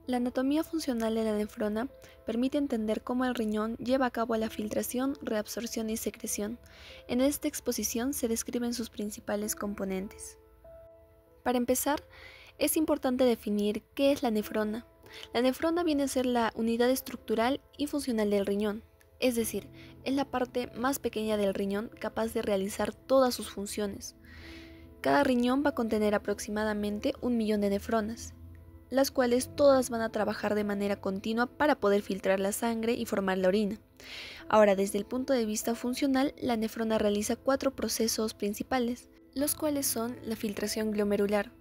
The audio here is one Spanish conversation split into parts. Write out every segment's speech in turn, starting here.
La anatomía funcional de la nefrona permite entender cómo el riñón lleva a cabo la filtración, reabsorción y secreción. En esta exposición se describen sus principales componentes. Para empezar, es importante definir qué es la nefrona. La nefrona viene a ser la unidad estructural y funcional del riñón, es decir, es la parte más pequeña del riñón capaz de realizar todas sus funciones. Cada riñón va a contener aproximadamente 1 millón de nefronas, las cuales todas van a trabajar de manera continua para poder filtrar la sangre y formar la orina. Ahora, desde el punto de vista funcional, la nefrona realiza 4 procesos principales, los cuales son la filtración glomerular.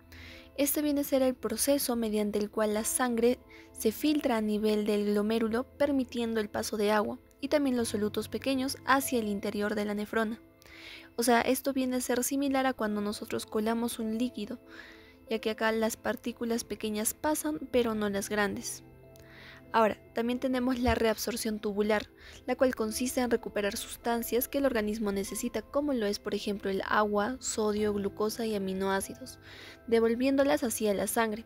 Este viene a ser el proceso mediante el cual la sangre se filtra a nivel del glomérulo, permitiendo el paso de agua y también los solutos pequeños hacia el interior de la nefrona. O sea, esto viene a ser similar a cuando nosotros colamos un líquido, ya que acá las partículas pequeñas pasan, pero no las grandes. Ahora, también tenemos la reabsorción tubular, la cual consiste en recuperar sustancias que el organismo necesita, como lo es por ejemplo el agua, sodio, glucosa y aminoácidos, devolviéndolas hacia la sangre,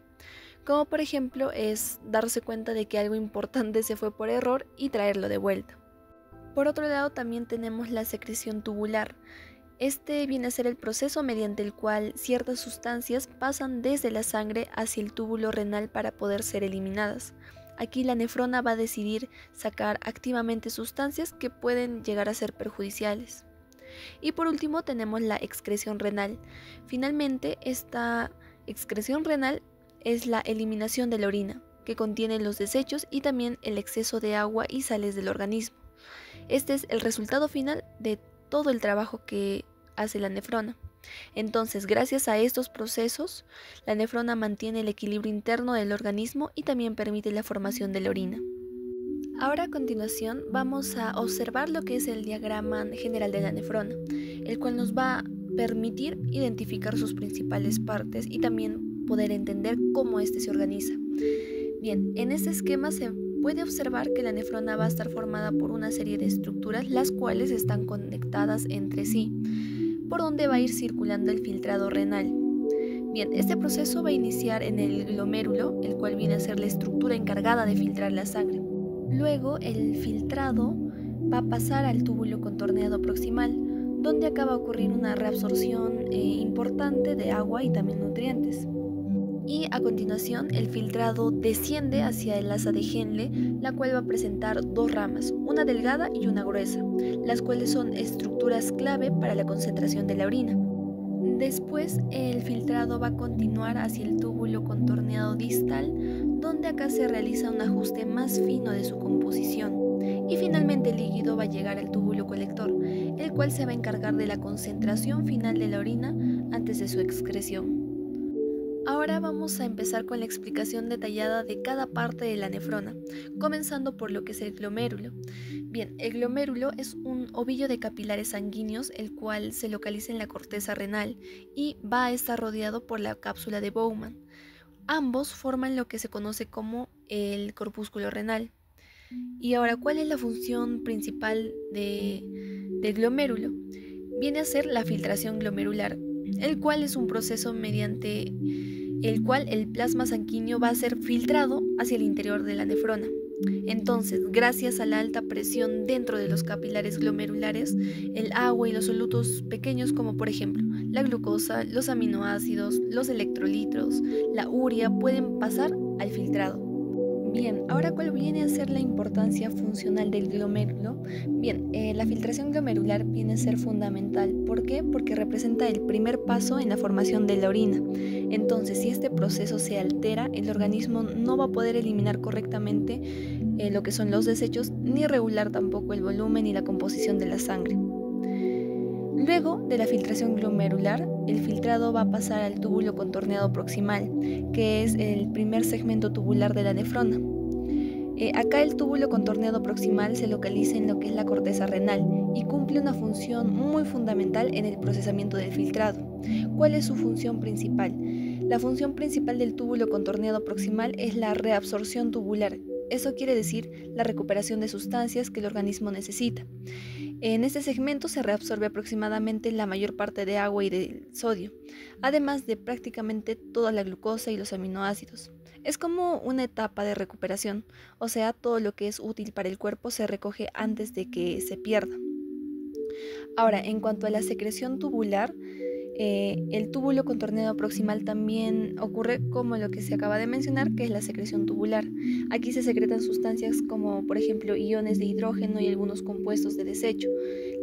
como por ejemplo es darse cuenta de que algo importante se fue por error y traerlo de vuelta. Por otro lado, también tenemos la secreción tubular. Este viene a ser el proceso mediante el cual ciertas sustancias pasan desde la sangre hacia el túbulo renal para poder ser eliminadas. Aquí la nefrona va a decidir sacar activamente sustancias que pueden llegar a ser perjudiciales. Y por último tenemos la excreción renal. Finalmente, esta excreción renal es la eliminación de la orina, que contiene los desechos y también el exceso de agua y sales del organismo. Este es el resultado final de todo el trabajo que hace la nefrona. Entonces, gracias a estos procesos, la nefrona mantiene el equilibrio interno del organismo y también permite la formación de la orina. Ahora a continuación vamos a observar lo que es el diagrama general de la nefrona, el cual nos va a permitir identificar sus principales partes y también poder entender cómo éste se organiza. Bien, en este esquema se puede observar que la nefrona va a estar formada por una serie de estructuras las cuales están conectadas entre sí, por donde va a ir circulando el filtrado renal. Bien, este proceso va a iniciar en el glomérulo, el cual viene a ser la estructura encargada de filtrar la sangre. Luego, el filtrado va a pasar al túbulo contorneado proximal, donde acá va a ocurrir una reabsorción importante de agua y también nutrientes. Y a continuación, el filtrado desciende hacia el asa de Henle, la cual va a presentar 2 ramas, una delgada y una gruesa, las cuales son estructuras clave para la concentración de la orina. Después, el filtrado va a continuar hacia el túbulo contorneado distal, donde acá se realiza un ajuste más fino de su composición. Y finalmente el líquido va a llegar al túbulo colector, el cual se va a encargar de la concentración final de la orina antes de su excreción. Ahora vamos a empezar con la explicación detallada de cada parte de la nefrona, comenzando por lo que es el glomérulo. Bien, el glomérulo es un ovillo de capilares sanguíneos, el cual se localiza en la corteza renal y va a estar rodeado por la cápsula de Bowman. Ambos forman lo que se conoce como el corpúsculo renal. Y ahora, ¿cuál es la función principal del glomérulo? Viene a ser la filtración glomerular, el cual es un proceso mediante el cual el plasma sanguíneo va a ser filtrado hacia el interior de la nefrona. Entonces, gracias a la alta presión dentro de los capilares glomerulares, el agua y los solutos pequeños como por ejemplo la glucosa, los aminoácidos, los electrolitos, la urea pueden pasar al filtrado. Bien, ahora ¿cuál viene a ser la importancia funcional del glomérulo? Bien, la filtración glomerular viene a ser fundamental. ¿Por qué? Porque representa el primer paso en la formación de la orina. Entonces, si este proceso se altera, el organismo no va a poder eliminar correctamente lo que son los desechos, ni regular tampoco el volumen y la composición de la sangre. Luego de la filtración glomerular, el filtrado va a pasar al túbulo contorneado proximal, que es el primer segmento tubular de la nefrona. Acá el túbulo contorneado proximal se localiza en lo que es la corteza renal y cumple una función muy fundamental en el procesamiento del filtrado. ¿Cuál es su función principal? La función principal del túbulo contorneado proximal es la reabsorción tubular. Eso quiere decir la recuperación de sustancias que el organismo necesita. En este segmento se reabsorbe aproximadamente la mayor parte de agua y del sodio, además de prácticamente toda la glucosa y los aminoácidos. Es como una etapa de recuperación, o sea, todo lo que es útil para el cuerpo se recoge antes de que se pierda. Ahora, en cuanto a la secreción tubular, el túbulo contorneado proximal también ocurre como lo que se acaba de mencionar, que es la secreción tubular. Aquí se secretan sustancias como, por ejemplo, iones de hidrógeno y algunos compuestos de desecho,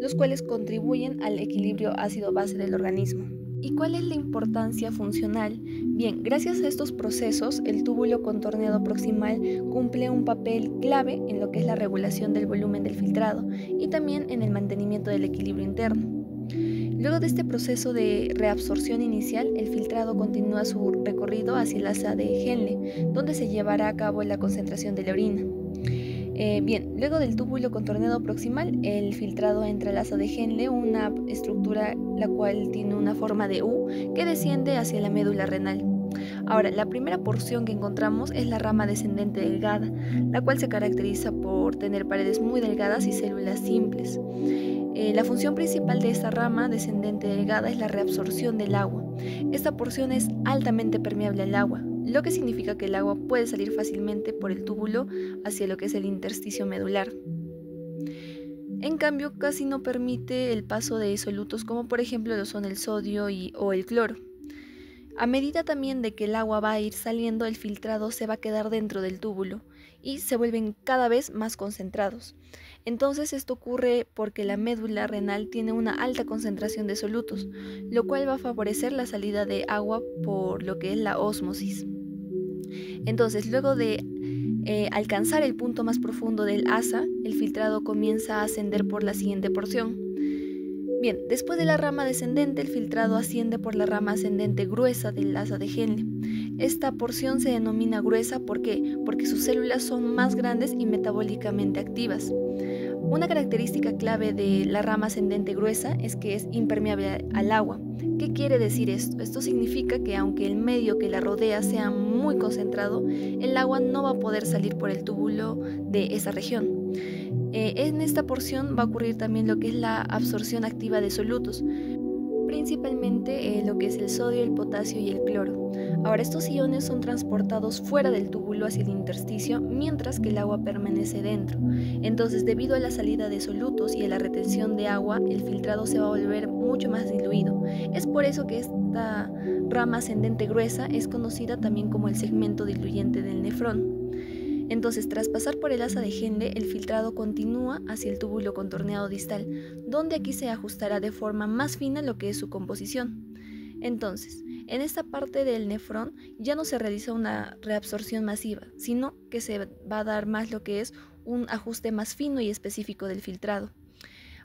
los cuales contribuyen al equilibrio ácido-base del organismo. ¿Y cuál es la importancia funcional? Bien, gracias a estos procesos, el túbulo contorneado proximal cumple un papel clave en lo que es la regulación del volumen del filtrado y también en el mantenimiento del equilibrio interno. Luego de este proceso de reabsorción inicial, el filtrado continúa su recorrido hacia el asa de Henle, donde se llevará a cabo la concentración de la orina. Bien, luego del túbulo contorneado proximal, el filtrado entra al asa de Henle, una estructura la cual tiene una forma de U que desciende hacia la médula renal. Ahora, la primera porción que encontramos es la rama descendente delgada, la cual se caracteriza por tener paredes muy delgadas y células simples. La función principal de esta rama descendente delgada es la reabsorción del agua. Esta porción es altamente permeable al agua, lo que significa que el agua puede salir fácilmente por el túbulo hacia lo que es el intersticio medular. En cambio, casi no permite el paso de solutos como por ejemplo lo son el sodio o el cloro. A medida también de que el agua va a ir saliendo, el filtrado se va a quedar dentro del túbulo y se vuelven cada vez más concentrados. Entonces esto ocurre porque la médula renal tiene una alta concentración de solutos, lo cual va a favorecer la salida de agua por lo que es la ósmosis. Entonces, luego de alcanzar el punto más profundo del asa, el filtrado comienza a ascender por la siguiente porción. Bien, después de la rama descendente, el filtrado asciende por la rama ascendente gruesa del asa de Henle. Esta porción se denomina gruesa, ¿por qué? Porque sus células son más grandes y metabólicamente activas. Una característica clave de la rama ascendente gruesa es que es impermeable al agua. ¿Qué quiere decir esto? Esto significa que aunque el medio que la rodea sea muy concentrado, el agua no va a poder salir por el túbulo de esa región. En esta porción va a ocurrir también lo que es la absorción activa de solutos, principalmente lo que es el sodio, el potasio y el cloro. Ahora, estos iones son transportados fuera del túbulo hacia el intersticio, mientras que el agua permanece dentro. Entonces, debido a la salida de solutos y a la retención de agua, el filtrado se va a volver mucho más diluido. Es por eso que esta rama ascendente gruesa es conocida también como el segmento diluyente del nefrón. Entonces, tras pasar por el asa de Henle, el filtrado continúa hacia el túbulo contorneado distal, donde aquí se ajustará de forma más fina lo que es su composición. Entonces, en esta parte del nefrón ya no se realiza una reabsorción masiva, sino que se va a dar más lo que es un ajuste más fino y específico del filtrado.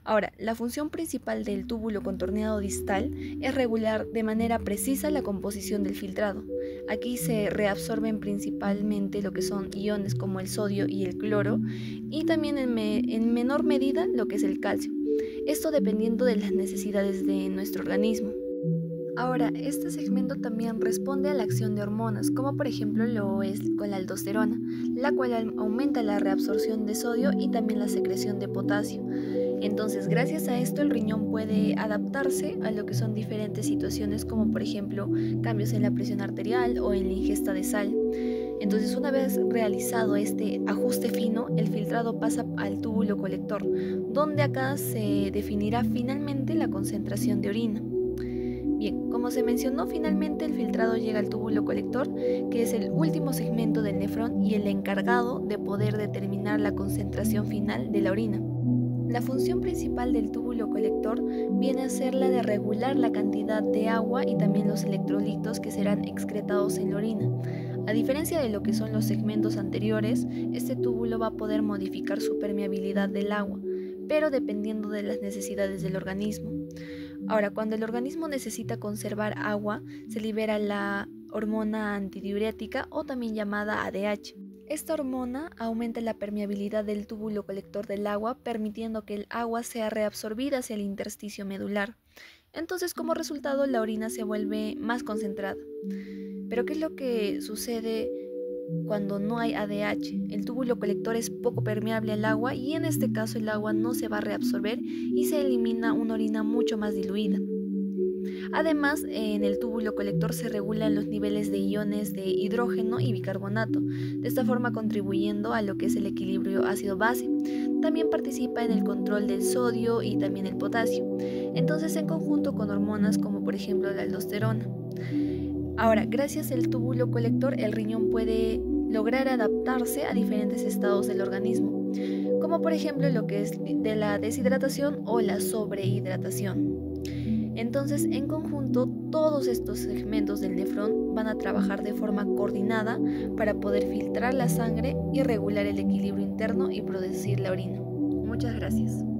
Ahora, la función principal del túbulo contorneado distal es regular de manera precisa la composición del filtrado. Aquí se reabsorben principalmente lo que son iones como el sodio y el cloro y también en menor medida lo que es el calcio. Esto dependiendo de las necesidades de nuestro organismo. Ahora, este segmento también responde a la acción de hormonas, como por ejemplo lo es con la aldosterona, la cual aumenta la reabsorción de sodio y también la secreción de potasio. Entonces, gracias a esto, el riñón puede adaptarse a lo que son diferentes situaciones, como por ejemplo cambios en la presión arterial o en la ingesta de sal. Entonces, una vez realizado este ajuste fino, el filtrado pasa al túbulo colector, donde acá se definirá finalmente la concentración de orina. Bien, como se mencionó, finalmente el filtrado llega al túbulo colector, que es el último segmento del nefrón y el encargado de poder determinar la concentración final de la orina. La función principal del túbulo colector viene a ser la de regular la cantidad de agua y también los electrolitos que serán excretados en la orina. A diferencia de lo que son los segmentos anteriores, este túbulo va a poder modificar su permeabilidad del agua, pero dependiendo de las necesidades del organismo. Ahora, cuando el organismo necesita conservar agua, se libera la hormona antidiurética o también llamada ADH. Esta hormona aumenta la permeabilidad del túbulo colector del agua, permitiendo que el agua sea reabsorbida hacia el intersticio medular. Entonces, como resultado, la orina se vuelve más concentrada. Pero, ¿qué es lo que sucede cuando no hay ADH? El túbulo colector es poco permeable al agua y en este caso el agua no se va a reabsorber y se elimina una orina mucho más diluida. Además, en el túbulo colector se regulan los niveles de iones de hidrógeno y bicarbonato, de esta forma contribuyendo a lo que es el equilibrio ácido-base. También participa en el control del sodio y también el potasio, entonces en conjunto con hormonas como por ejemplo la aldosterona. Ahora, gracias al túbulo colector, el riñón puede lograr adaptarse a diferentes estados del organismo, como por ejemplo lo que es de la deshidratación o la sobrehidratación. Entonces, en conjunto, todos estos segmentos del nefrón van a trabajar de forma coordinada para poder filtrar la sangre y regular el equilibrio interno y producir la orina. Muchas gracias.